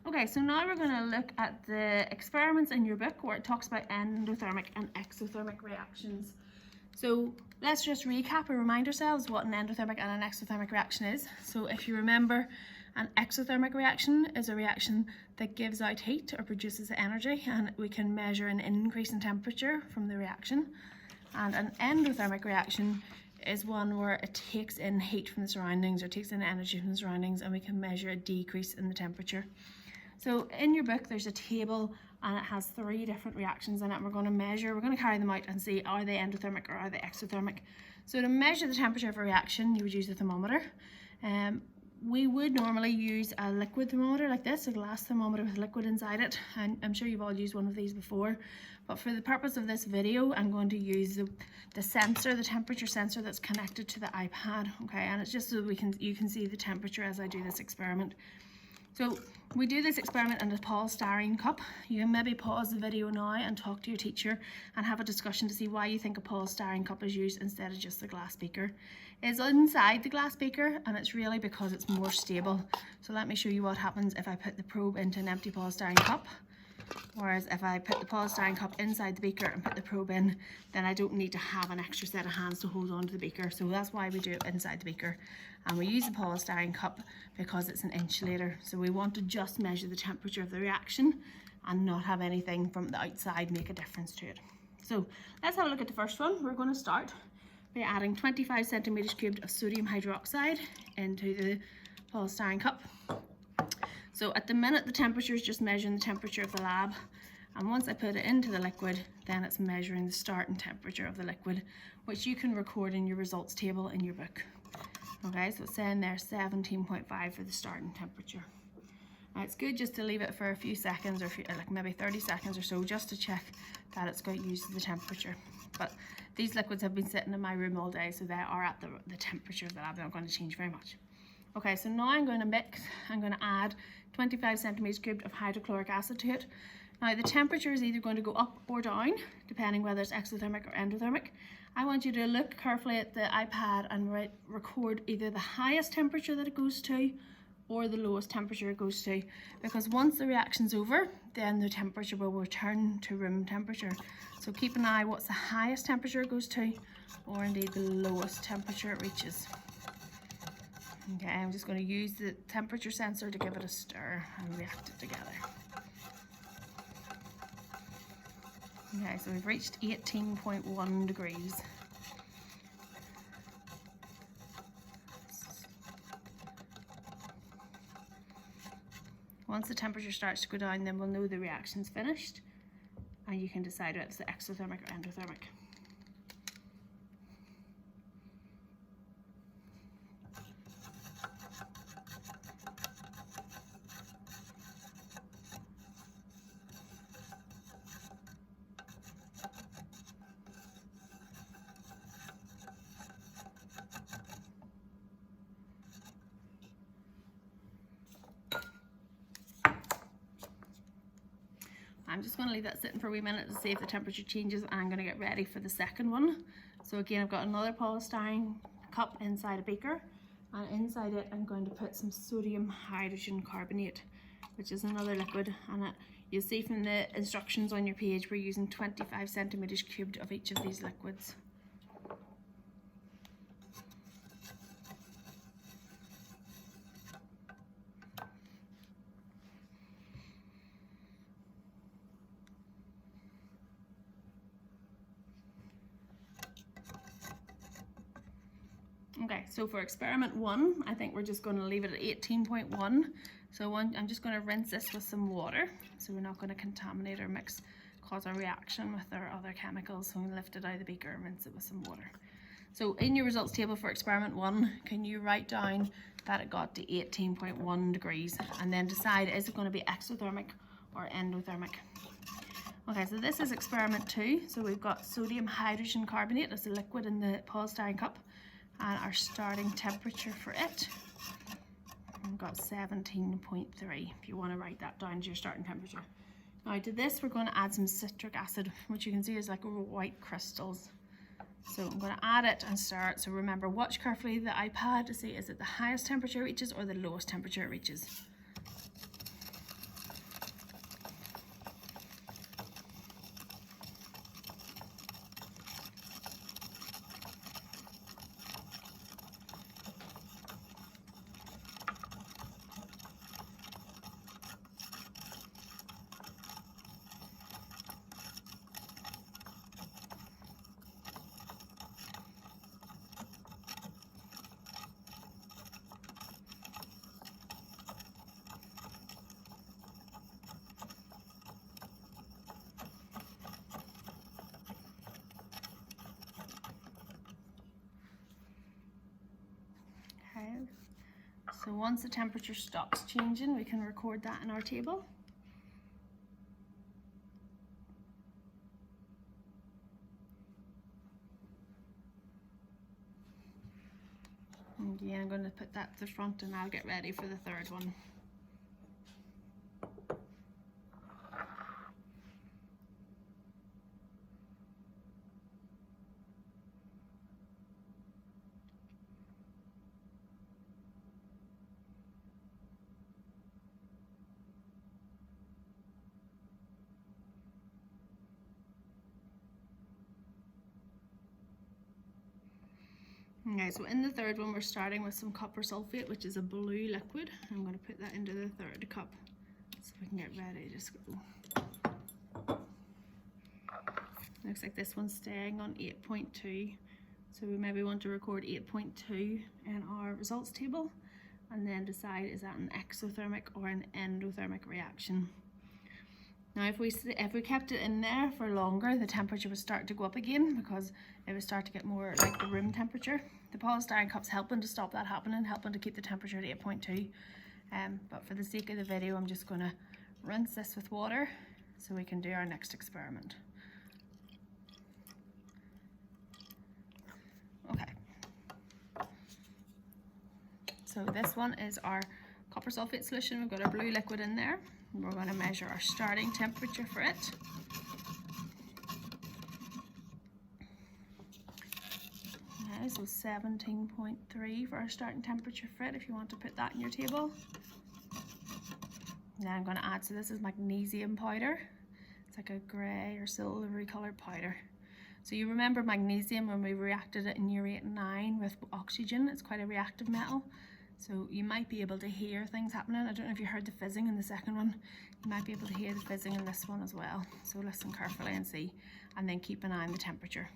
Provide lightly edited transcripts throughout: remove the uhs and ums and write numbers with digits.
Okay, so now we're going to look at the experiments in your book where it talks about endothermic and exothermic reactions. So let's just recap and remind ourselves what an endothermic and an exothermic reaction is. So if you remember, an exothermic reaction is a reaction that gives out heat or produces energy, and we can measure an increase in temperature from the reaction. And an endothermic reaction is one where it takes in heat from the surroundings or takes in energy from the surroundings, and we can measure a decrease in the temperature. So in your book there's a table and it has 3 different reactions in it, and we're going to carry them out and see are they endothermic or are they exothermic. So to measure the temperature of a reaction you would use a thermometer. We would normally use a liquid thermometer like this, a glass thermometer with liquid inside it, and I'm sure you've all used one of these before, but for the purpose of this video I'm going to use the sensor, the temperature sensor that's connected to the iPad, okay, and it's just so you can see the temperature as I do this experiment. So we do this experiment in a polystyrene cup. You can maybe pause the video now and talk to your teacher and have a discussion to see why you think a polystyrene cup is used instead of just the glass beaker. It's inside the glass beaker and it's really because it's more stable. So let me show you what happens if I put the probe into an empty polystyrene cup. Whereas if I put the polystyrene cup inside the beaker and put the probe in, then I don't need to have an extra set of hands to hold on to the beaker. So that's why we do it inside the beaker. And we use the polystyrene cup because it's an insulator. So we want to just measure the temperature of the reaction and not have anything from the outside make a difference to it. So let's have a look at the first one. We're going to start by adding 25 centimeters cubed of sodium hydroxide into the polystyrene cup. So at the minute the temperature is just measuring the temperature of the lab, and once I put it into the liquid then it's measuring the starting temperature of the liquid, which you can record in your results table in your book. Okay, so it's saying there 17.5 for the starting temperature. Now it's good just to leave it for a few seconds, or like maybe 30 seconds or so, just to check that it's got used to the temperature. But these liquids have been sitting in my room all day, so they are at the temperature of the lab. They're not going to change very much. Okay, so now I'm going to mix. I'm going to add 25 centimeters cubed of hydrochloric acid to it. Now the temperature is either going to go up or down, depending whether it's exothermic or endothermic. I want you to look carefully at the iPad and record either the highest temperature that it goes to or the lowest temperature it goes to, because once the reaction's over, then the temperature will return to room temperature. So keep an eye what's the highest temperature it goes to, or indeed the lowest temperature it reaches. Okay, I'm just going to use the temperature sensor to give it a stir and react it together. Okay, so we've reached 18.1 degrees. Once the temperature starts to go down, then we'll know the reaction's finished, and you can decide whether it's the exothermic or endothermic. I'm just going to leave that sitting for a wee minute to see if the temperature changes, and I'm going to get ready for the second one. So again, I've got another polystyrene cup inside a beaker, and inside it I'm going to put some sodium hydrogen carbonate, which is another liquid, and you'll see from the instructions on your page we're using 25 centimeters cubed of each of these liquids. Okay, so for experiment 1, I think we're just going to leave it at 18.1. So I'm just going to rinse this with some water, so we're not going to contaminate or cause a reaction with our other chemicals. So we lift it out of the beaker and rinse it with some water. So in your results table for experiment 1, can you write down that it got to 18.1 degrees, and then decide is it going to be exothermic or endothermic. Okay, so this is experiment 2. So we've got sodium hydrogen carbonate as a liquid in the polystyrene cup, and our starting temperature for it, we've got 17.3, if you want to write that down as your starting temperature. Now to this we're going to add some citric acid, which you can see is like white crystals. So I'm going to add it and stir it. So remember, watch carefully the iPad to see is it the highest temperature it reaches or the lowest temperature it reaches. once the temperature stops changing, we can record that in our table. And again, I'm going to put that to the front and I'll get ready for the third one. Okay, so in the third one we're starting with some copper sulfate, which is a blue liquid. I'm going to put that into the third cup so we can get ready to just go. Looks like this one's staying on 8.2, so we maybe want to record 8.2 in our results table and then decide is that an exothermic or an endothermic reaction. Now if we kept it in there for longer, the temperature would start to go up again because it would start to get more like the room temperature. The polystyrene cup's helping to stop that happening, helping to keep the temperature at 8.2. But for the sake of the video, I'm just going to rinse this with water so we can do our next experiment. Okay. So this one is our copper sulfate solution. We've got our blue liquid in there. And we're going to measure our starting temperature for it. Okay, so 17.3 for our starting temperature for it, if you want to put that in your table. Then I'm going to add, so this is magnesium powder. It's like a grey or silvery coloured powder. So you remember magnesium when we reacted it in urate 9 with oxygen. It's quite a reactive metal. So you might be able to hear things happening. I don't know if you heard the fizzing in the second one. You might be able to hear the fizzing in this one as well. So listen carefully and see, and then keep an eye on the temperature.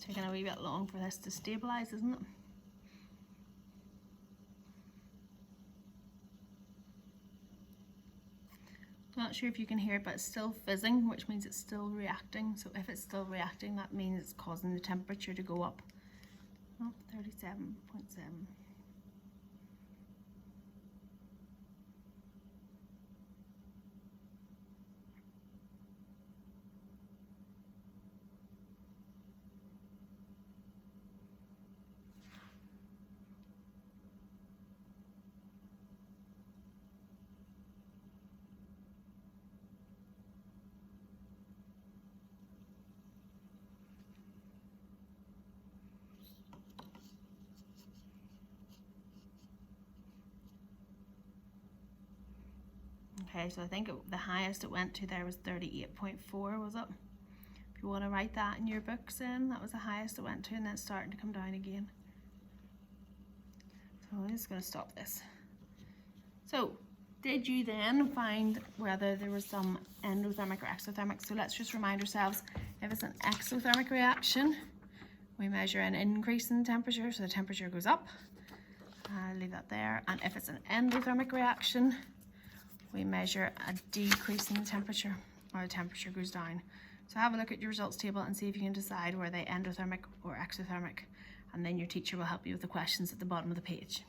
Taking a wee bit long for this to stabilise, isn't it? I'm not sure if you can hear it, but it's still fizzing, which means it's still reacting. So if it's still reacting, that means it's causing the temperature to go up. Oh, 37.7. Okay, so I think the highest it went to there was 38.4, was it? If you want to write that in your books then, that was the highest it went to, and then it's starting to come down again. So I'm just going to stop this. So Did you then find whether there was some endothermic or exothermic? So let's just remind ourselves, if it's an exothermic reaction, we measure an increase in temperature, so the temperature goes up. Leave that there. And if it's an endothermic reaction, we measure a decrease in temperature, or the temperature goes down. So have a look at your results table and see if you can decide were they endothermic or exothermic, and then your teacher will help you with the questions at the bottom of the page.